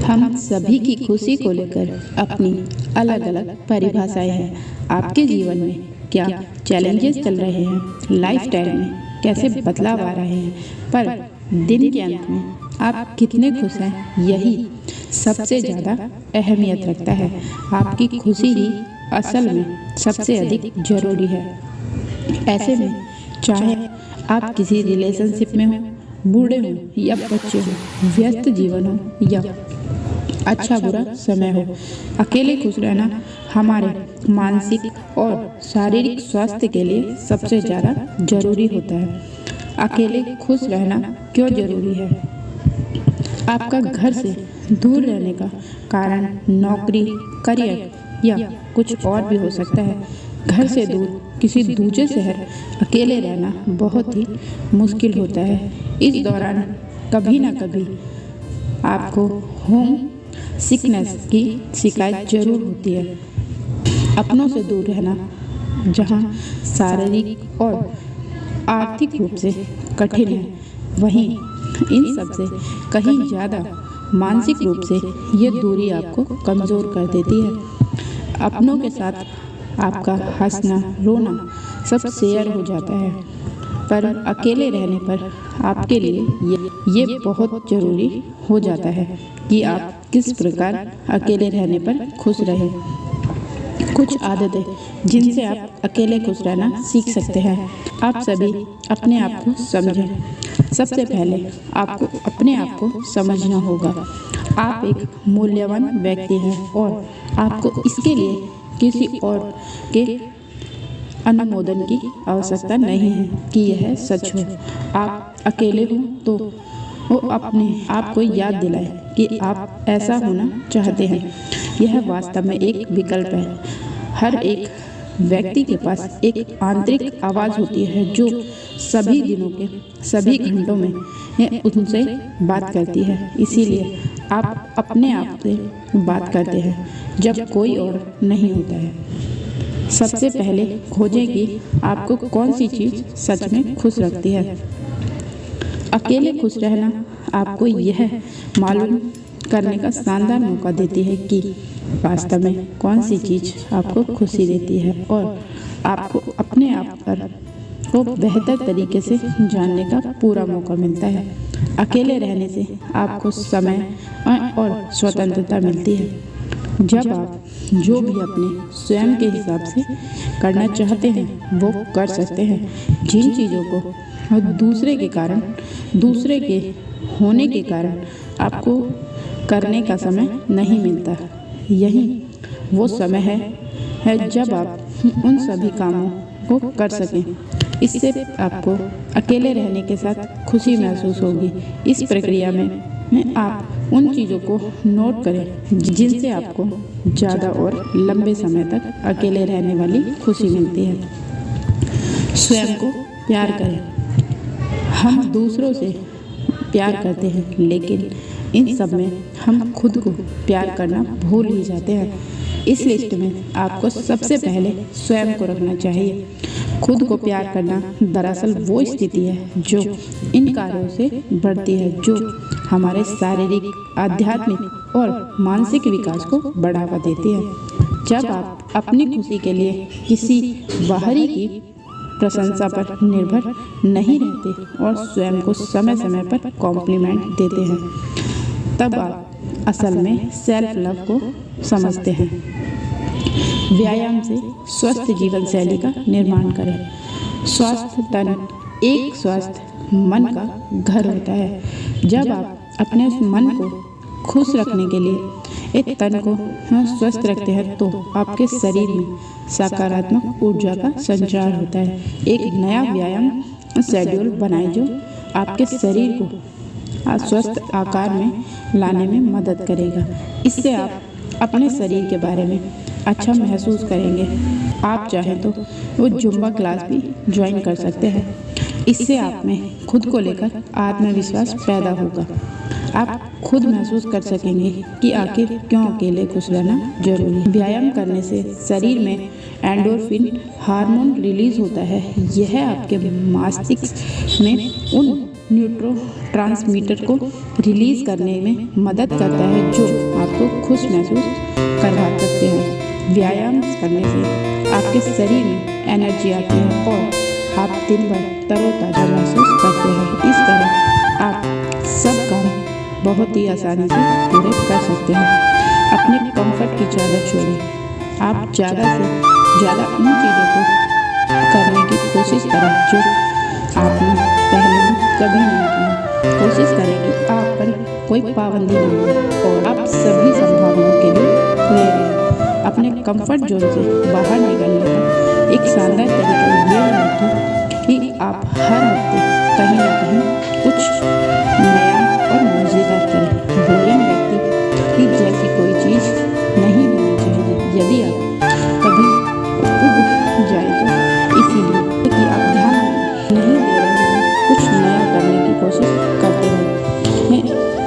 हम सभी की खुशी को लेकर अपनी अलग अलग परिभाषाएं हैं। आपके जीवन में क्या चैलेंजेस चल रहे हैं, लाइफस्टाइल में कैसे बदलाव आ रहे हैं, पर दिन के अंत में आप कितने खुश हैं, यही सबसे ज़्यादा अहमियत रखता है। आपकी खुशी ही असल में सबसे अधिक जरूरी है। ऐसे में चाहे आप किसी रिलेशनशिप में हो, बूढ़े हो या बच्चे हो, व्यस्त जीवन हो या अच्छा बुरा समय हो, अकेले खुश रहना हमारे मानसिक और शारीरिक स्वास्थ्य के लिए सबसे ज़्यादा जरूरी होता है। अकेले खुश रहना क्यों जरूरी है? आपका घर से दूर रहने का कारण नौकरी, करियर या कुछ और भी हो सकता है। घर से दूर किसी दूसरे शहर अकेले रहना बहुत ही मुश्किल होता है। इस दौरान कभी ना कभी आपको होम सिकनेस की शिकायत जरूर होती है। अपनों से दूर रहना जहां शारीरिक और आर्थिक रूप से कठिन है, वहीं इन सब से कहीं ज़्यादा मानसिक रूप से ये दूरी आपको कमज़ोर कर देती है। अपनों के साथ आपका हंसना रोना सब शेयर हो जाता है, पर अकेले रहने पर आपके लिए ये बहुत ज़रूरी हो जाता है कि आप किस प्रकार अकेले रहने पर खुश रहें। कुछ आदतें जिनसे आप अकेले खुश रहना सीख सकते हैं। आप सभी अपने आप को समझें। सबसे पहले आपको अपने आप को समझना होगा। आप एक मूल्यवान व्यक्ति हैं और आपको इसके लिए किसी और के अनुमोदन की आवश्यकता नहीं है कि यह सच हो। आप अकेले हों तो वो अपने आप को याद दिलाएं कि आप ऐसा होना चाहते हैं। यह वास्तव में एक विकल्प है। हर एक व्यक्ति के पास एक आंतरिक आवाज़ होती है जो सभी दिनों के सभी घंटों में उनसे बात करती है। इसीलिए आप अपने आप से बात करते हैं जब कोई और नहीं होता है। सबसे पहले खोजें कि आपको कौन सी चीज़ सच में खुश रखती है। अकेले खुश रहना आपको यह मालूम करने का शानदार मौका देती है कि वास्तव में कौन सी चीज़ आपको खुशी देती है और आपको अपने आप पर को बेहतर तरीके से जानने का पूरा मौका मिलता है। अकेले रहने से आपको समय और स्वतंत्रता मिलती है। जब आप जो भी अपने स्वयं के हिसाब से करना चाहते हैं वो कर सकते हैं। जिन चीज़ों को दूसरे के होने के कारण आपको करने का समय नहीं मिलता, यही वो समय है जब आप उन सभी कामों को कर सकें। इससे आपको अकेले रहने के साथ खुशी महसूस होगी। इस प्रक्रिया में आप उन चीज़ों को नोट करें जिनसे आपको ज़्यादा और लंबे समय तक अकेले रहने वाली खुशी मिलती है। स्वयं को प्यार करें। हम दूसरों से प्यार करते हैं, लेकिन इन सब में हम खुद को प्यार करना भूल ही जाते हैं। इस लिस्ट में आपको सबसे पहले स्वयं को रखना चाहिए। खुद को प्यार करना दरअसल वो स्थिति है जो इन कार्यों से बढ़ती है जो हमारे शारीरिक, आध्यात्मिक और मानसिक विकास को बढ़ावा देती है। जब आप अपनी खुशी के लिए किसी बाहरी की प्रशंसा पर निर्भर नहीं रहते और स्वयं को समय समय पर कॉम्प्लीमेंट देते हैं, तब आप असल में सेल्फ लव को समझते हैं। व्यायाम से स्वस्थ जीवन शैली का निर्माण करें। स्वस्थ तन एक स्वस्थ मन का घर होता है। जब आप अपने उस मन को खुश रखने के लिए एक तन को स्वस्थ रखते हैं तो आपके शरीर में सकारात्मक ऊर्जा का संचार होता है। एक नया व्यायाम शेड्यूल बनाएं जो आपके शरीर को स्वस्थ आकार में लाने में मदद करेगा। इससे आप अपने शरीर के बारे में अच्छा महसूस करेंगे। आप चाहें तो वो जुम्बा क्लास भी ज्वाइन कर सकते हैं। इससे आप में खुद को लेकर आत्मविश्वास पैदा होगा। आप खुद महसूस कर सकेंगे कि आखिर क्यों अकेले खुश रहना जरूरी है। व्यायाम करने से शरीर में एंडोर्फिन हार्मोन रिलीज होता है। यह आपके मस्तिष्क में उन न्यूरोट्रांसमीटर को रिलीज करने में मदद करता है जो आपको खुश महसूस करवा सकते हैं। व्यायाम करने से आपके शरीर में एनर्जी आती है और आप दिन भर तरोताज़ा महसूस करते हैं। इस तरह आप सब काम बहुत ही आसानी से पूरे कर सकते हैं। अपने कंफर्ट की चादर छोड़ें। आप ज़्यादा से ज़्यादा उन चीज़ों को करने की कोशिश करें जो आपने पहले कभी नहीं की। कोशिश करें कि आप पर कोई पाबंदी नहीं हो और आप सभी संभावनाओं के लिए खुले रहें। अपने कंफर्ट जोन से बाहर निकलने का एक शानदार तरीका यह है कि आप हर हफ्ते कहीं ना कहीं कुछ नया और मज़ेदार करें। बोरिंग व्यक्ति की जैसी कोई चीज़ नहीं होनी चाहिए। यदि आप कभी उब जाए तो इसीलिए कि आप ध्यान नहीं दे रहे हैं, कुछ नया करने की कोशिश करते हैं।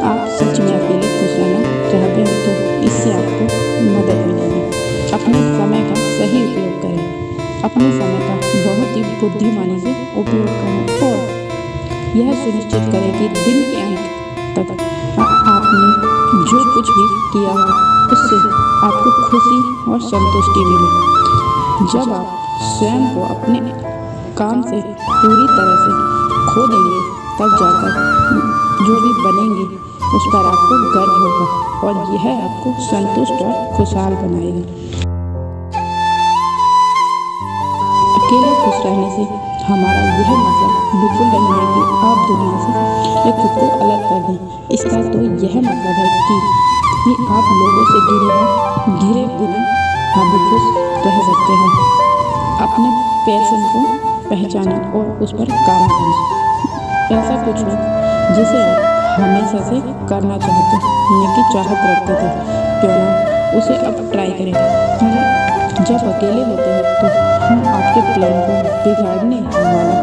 आप सच में अकेले खुश रहना चाहते हैं तो इससे आपको मदद मिलेगी। अपने समय का सही उपयोग करें। अपने समय का बहुत ही बुद्धिमानी से उपयोग करें और यह सुनिश्चित करें कि दिन के अंत तक आपने जो कुछ भी किया हो उससे आपको खुशी और संतुष्टि मिले। जब आप स्वयं को अपने काम से पूरी तरह से खो देंगे तब जाकर जो भी बनेंगे उस पर आपको गर्व होगा और यह आपको संतुष्ट और खुशहाल बनाएगा। अकेले खुश रहने से हमारा यह मतलब बिल्कुल नहीं है कि आप दुनिया से खुद को अलग कर दें। इसका तो यह मतलब है कि आप लोगों से घिरे बिना आप भी खुश रह सकते हैं। अपने पैशन को पहचानें और उस पर काम करें। ऐसा कुछ हो जिसे आप हमेशा से करना चाहते हैं कि चाहत रखते थे, क्यों ना उसे अब ट्राई करें। जब अकेले होते हैं तो आपके प्लान को बिगाड़ने वाला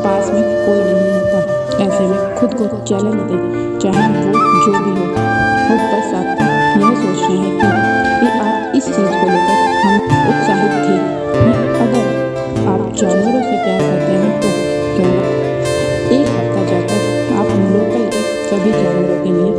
पास में कोई नहीं होता। ऐसे में खुद को चैलेंज दें, चाहे वो जो भी हो। और बस आपको यह सोचना है कि आप इस चीज़ को लेकर हम उत्साहित थे। अगर आप जानवरों से प्यार करते हैं तो क्यों ना एक हफ्ता जाकर आप लोकल के सभी जानवरों के लिए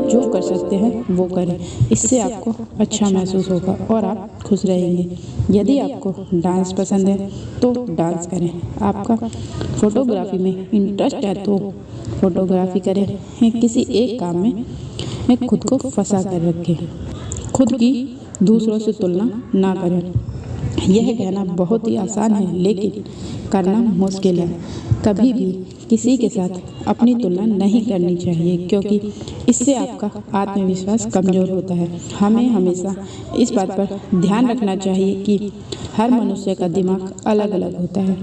जो कर सकते हैं वो करें। इससे आपको अच्छा महसूस होगा और आप खुश रहेंगे। यदि आपको डांस पसंद है तो डांस करें। आपका फोटोग्राफी में इंटरेस्ट है तो फोटोग्राफी करें। किसी एक काम में खुद को फंसा कर रखें। खुद की दूसरों से तुलना ना करें। यह कहना बहुत ही आसान है लेकिन करना मुश्किल है। कभी भी किसी के साथ अपनी तुलना नहीं करनी चाहिए क्योंकि इससे आपका आत्मविश्वास कमज़ोर होता है। हमें हमेशा इस बात पर ध्यान रखना चाहिए कि हर मनुष्य का दिमाग अलग अलग होता है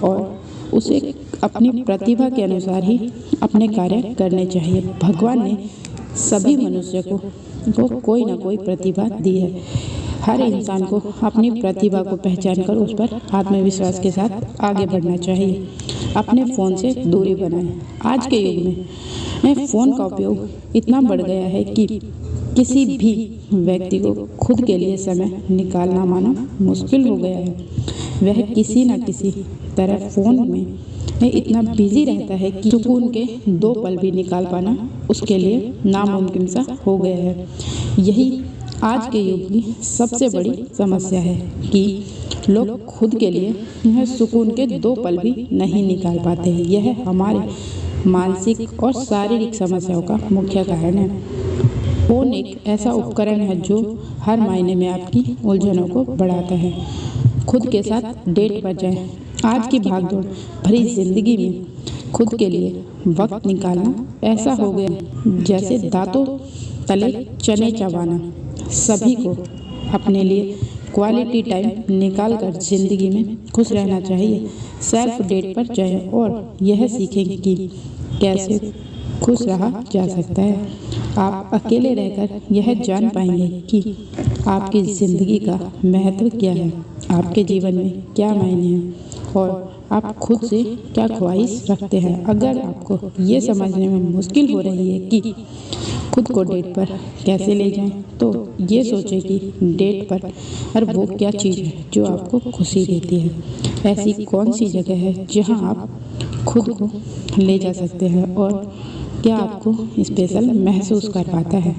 और उसे अपनी प्रतिभा के अनुसार ही अपने कार्य करने चाहिए। भगवान ने सभी मनुष्य को कोई ना कोई प्रतिभा दी है। हर इंसान को अपनी प्रतिभा को पहचान कर उस पर आत्मविश्वास के साथ आगे बढ़ना चाहिए। अपने फ़ोन से दूरी बनाएं। आज के युग में फ़ोन का उपयोग इतना बढ़ गया है कि किसी भी व्यक्ति को खुद के लिए समय निकालना मानो मुश्किल हो गया है। वह किसी न किसी तरह फ़ोन में इतना बिजी रहता है कि सुकून के 2 पल भी निकाल पाना उसके लिए नामुमकिन सा हो गया है। यही आज के युग की सबसे बड़ी समस्या है कि लोग खुद के लिए सुकून के 2 पल भी नहीं निकाल पाते हैं। यह हमारे मानसिक और शारीरिक समस्याओं का मुख्य कारण है। फ़ोन एक ऐसा उपकरण है जो हर मायने में आपकी उलझनों को बढ़ाता है। खुद के साथ डेट पर जाएं। आज की भागदौड़ भरी जिंदगी में खुद के लिए वक्त निकालना ऐसा हो गया जैसे दांतों तले चने चबाना। सभी को अपने लिए क्वालिटी टाइम निकाल कर ज़िंदगी में खुश रहना चाहिए। सेल्फ डेट पर जाएं और यह सीखें कि कैसे खुश रहा जा सकता है। आप अकेले रहकर यह जान पाएंगे कि आपकी ज़िंदगी का महत्व क्या है, आपके जीवन में क्या मायने हैं और आप खुद से क्या ख्वाहिश रखते हैं। अगर आपको ये समझने में मुश्किल हो रही है कि खुद को डेट पर कैसे ले जाएं, तो ये सोचें कि डेट पर वो क्या चीज़ है जो आपको खुशी देती है। ऐसी कौन सी जगह है जहां आप खुद को ले जा सकते हैं और क्या आपको स्पेशल महसूस कर पाता है।